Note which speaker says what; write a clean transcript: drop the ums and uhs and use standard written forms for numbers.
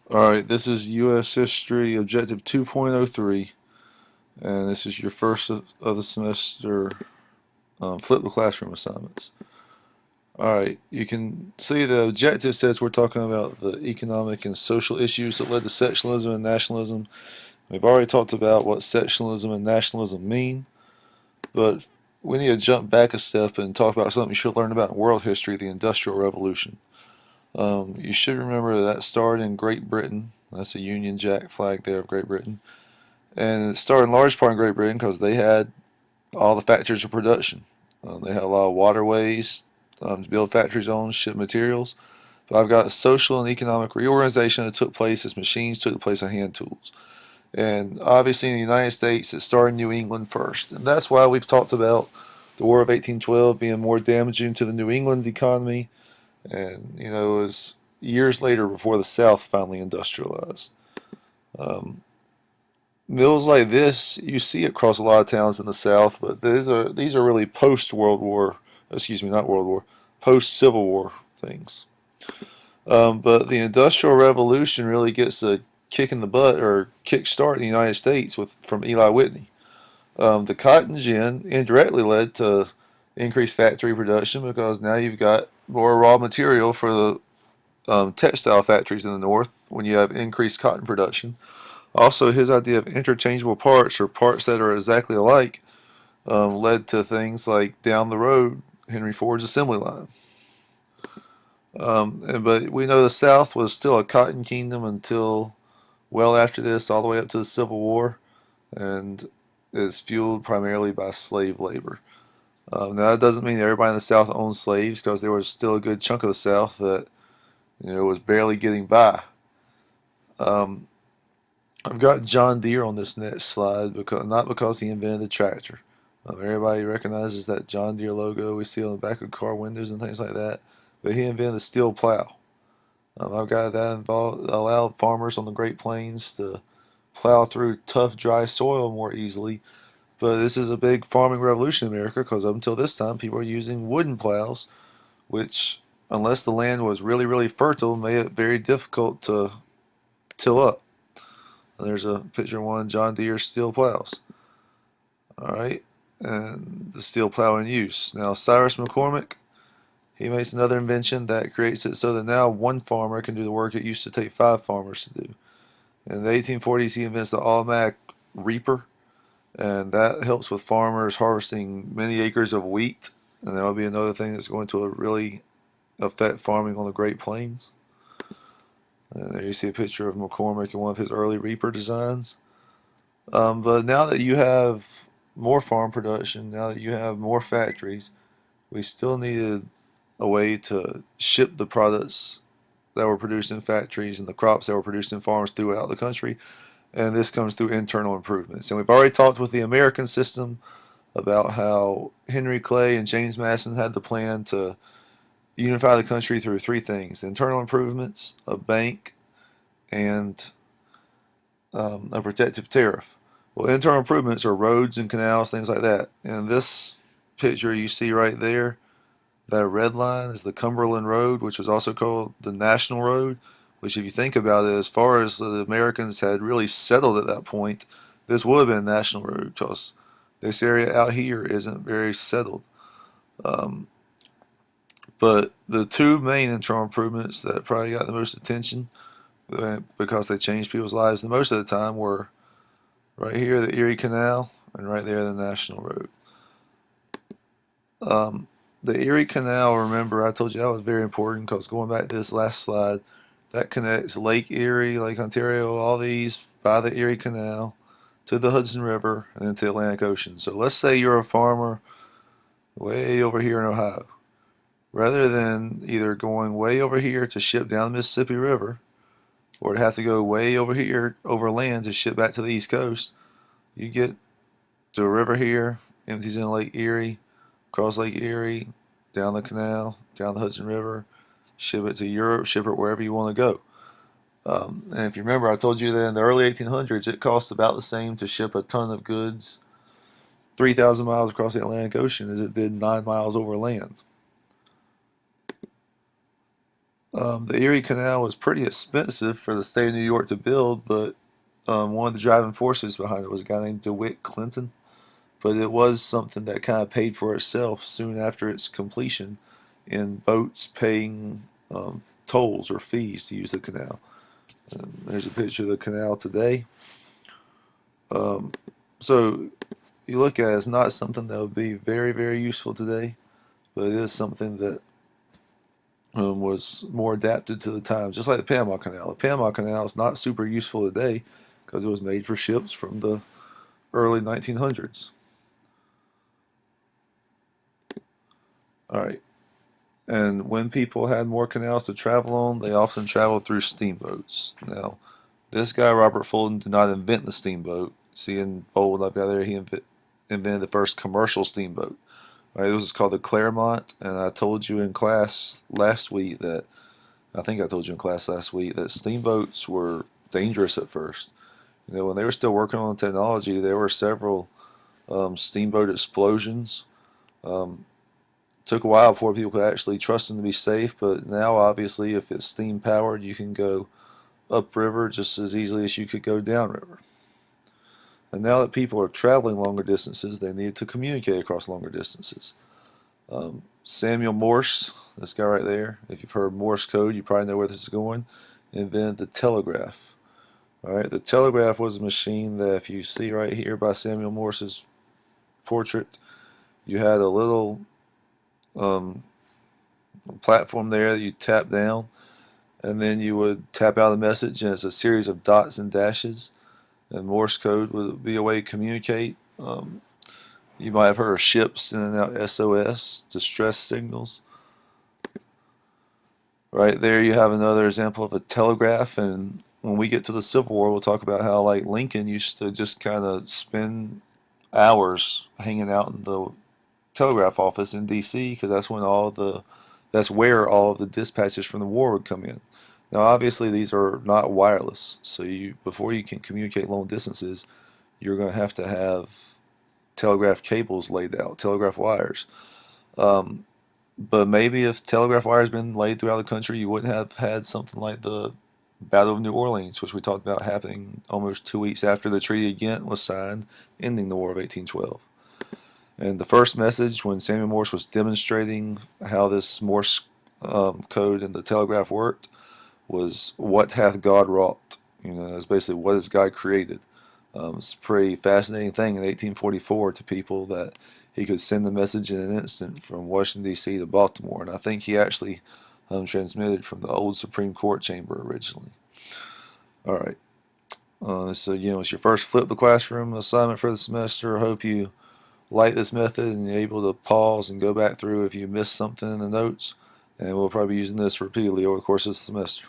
Speaker 1: Alright, this is U.S. History Objective 2.03, and this is your first of the semester flip the classroom assignments. Alright, you can see the objective says we're talking about the economic and social issues that led to sectionalism and nationalism. We've already talked about what sectionalism and nationalism mean, but we need to jump back a step and talk about something you should learn about in world history, the Industrial Revolution. You should remember that started in Great Britain. That's a Union Jack flag there of Great Britain. And it started in large part in Great Britain because they had all the factories of production. They had a lot of waterways to build factories on, ship materials. But I've got a social and economic reorganization that took place as machines took the place of hand tools. And obviously in the United States, it started in New England first. And that's why we've talked about the War of 1812 being more damaging to the New England economy. And, it was years later before the South finally industrialized. Um, Mills like this you see across a lot of towns in the South, but these are really post World War, excuse me, not World War, post Civil War things. But the Industrial Revolution really gets a kick in the butt or kick start in the United States with from Eli Whitney. The cotton gin indirectly led to increased factory production because now you've got more raw material for the textile factories in the North when you have increased cotton production. Also, his idea of interchangeable parts or parts that are exactly alike led to things like down the road Henry Ford's assembly line. But we know the South was still a cotton kingdom until well after this, all the way up to the Civil War, and is fueled primarily by slave labor. Now that doesn't mean everybody in the South owned slaves, because there was still a good chunk of the South that was barely getting by. Um, I've got John Deere on this next slide because not because he invented the tractor. Everybody recognizes that John Deere logo we see on the back of car windows and things like that, but he invented the steel plow. I've got that involved allowed farmers on the Great Plains to plow through tough, dry soil more easily. But this is a big farming revolution in America because up until this time, people were using wooden plows, which, unless the land was really, really fertile, made it very difficult to till up. And there's a picture of one John Deere steel plows. All right, and the steel plow in use. Now, Cyrus McCormick, he makes another invention that creates it so that now one farmer can do the work it used to take five farmers to do. In the 1840s, he invents the automatic reaper, and that helps with farmers harvesting many acres of wheat. And that will be another thing that's going to really affect farming on the Great Plains. And there you see a picture of McCormick in one of his early reaper designs. But now that you have more farm production, now that you have more factories, we still needed a way to ship the products that were produced in factories and the crops that were produced in farms throughout the country. And this comes through internal improvements. And we've already talked with the American system about how Henry Clay and James Madison had the plan to unify the country through three things: internal improvements, a bank, and a protective tariff. Well, internal improvements are roads and canals, things like that. And this picture you see right there, that red line is the Cumberland Road, which was also called the National Road, which, if you think about it, as far as the Americans had really settled at that point, this would have been a national road because this area out here isn't very settled. Um, but the two main internal improvements that probably got the most attention because they changed people's lives the most of the time were right here, the Erie Canal, and right there, the National Road. Um, the Erie Canal, remember, I told you that was very important because going back to this last slide, that connects Lake Erie, Lake Ontario, all these by the Erie Canal to the Hudson River and then to the Atlantic Ocean. So let's say you're a farmer way over here in Ohio. Rather than either going way over here to ship down the Mississippi River or to have to go way over here over land to ship back to the East Coast, you get to a river here, empties in Lake Erie, cross Lake Erie, down the canal, down the Hudson River, ship it to Europe, ship it wherever you want to go. And if you remember, I told you that in the early 1800s, it cost about the same to ship a ton of goods 3,000 miles across the Atlantic Ocean as it did 9 miles over land. The Erie Canal was pretty expensive for the state of New York to build, but one of the driving forces behind it was a guy named DeWitt Clinton. But it was something that kind of paid for itself soon after its completion in boats paying tolls or fees to use the canal. There's a picture of the canal today. Um, so you look at it, it's not something that would be very, very useful today, but it is something that was more adapted to the times, just like the Panama Canal. The Panama Canal is not super useful today because it was made for ships from the early 1900s. All right. And when people had more canals to travel on, they often traveled through steamboats. Now, this guy, Robert Fulton, did not invent the steamboat. See in bold up there, he invented the first commercial steamboat. All right, this is called the Claremont, and I told you in class last week that I think I told you in class last week that steamboats were dangerous at first. You know, when they were still working on technology, there were several steamboat explosions. Um, Took a while before people could actually trust them to be safe, but now obviously, if it's steam powered, you can go upriver just as easily as you could go downriver. And now that people are traveling longer distances, they need to communicate across longer distances. Samuel Morse, this guy right there, if you've heard Morse code, you probably know where this is going, invented the telegraph. All right, the telegraph was a machine that, if you see right here by Samuel Morse's portrait, you had a little um, platform there that you tap down, and then you would tap out a message, and it's a series of dots and dashes. And Morse code would be a way to communicate. You might have heard of ships sending out SOS, distress signals. Right there, you have another example of a telegraph. And when we get to the Civil War, we'll talk about how, like, Lincoln used to just kind of spend hours hanging out in the telegraph office in D.C. because that's where all of the dispatches from the war would come in. Now, obviously, these are not wireless, so before you can communicate long distances, you're going to have telegraph cables laid out, telegraph wires. Um, but maybe if telegraph wires had been laid throughout the country, you wouldn't have had something like the Battle of New Orleans, which we talked about happening almost 2 weeks after the Treaty of Ghent was signed, ending the War of 1812. And the first message, when Samuel Morse was demonstrating how this Morse code and the telegraph worked, was "What hath God wrought?" You know, it's basically what has God created. It's a pretty fascinating thing in 1844 to people that he could send the message in an instant from Washington D.C. to Baltimore, and I think he actually transmitted from the old Supreme Court chamber originally. All right. So it's your first flip the classroom assignment for the semester. I hope you like this method and you're able to pause and go back through if you missed something in the notes. And we'll probably be using this repeatedly over the course of the semester.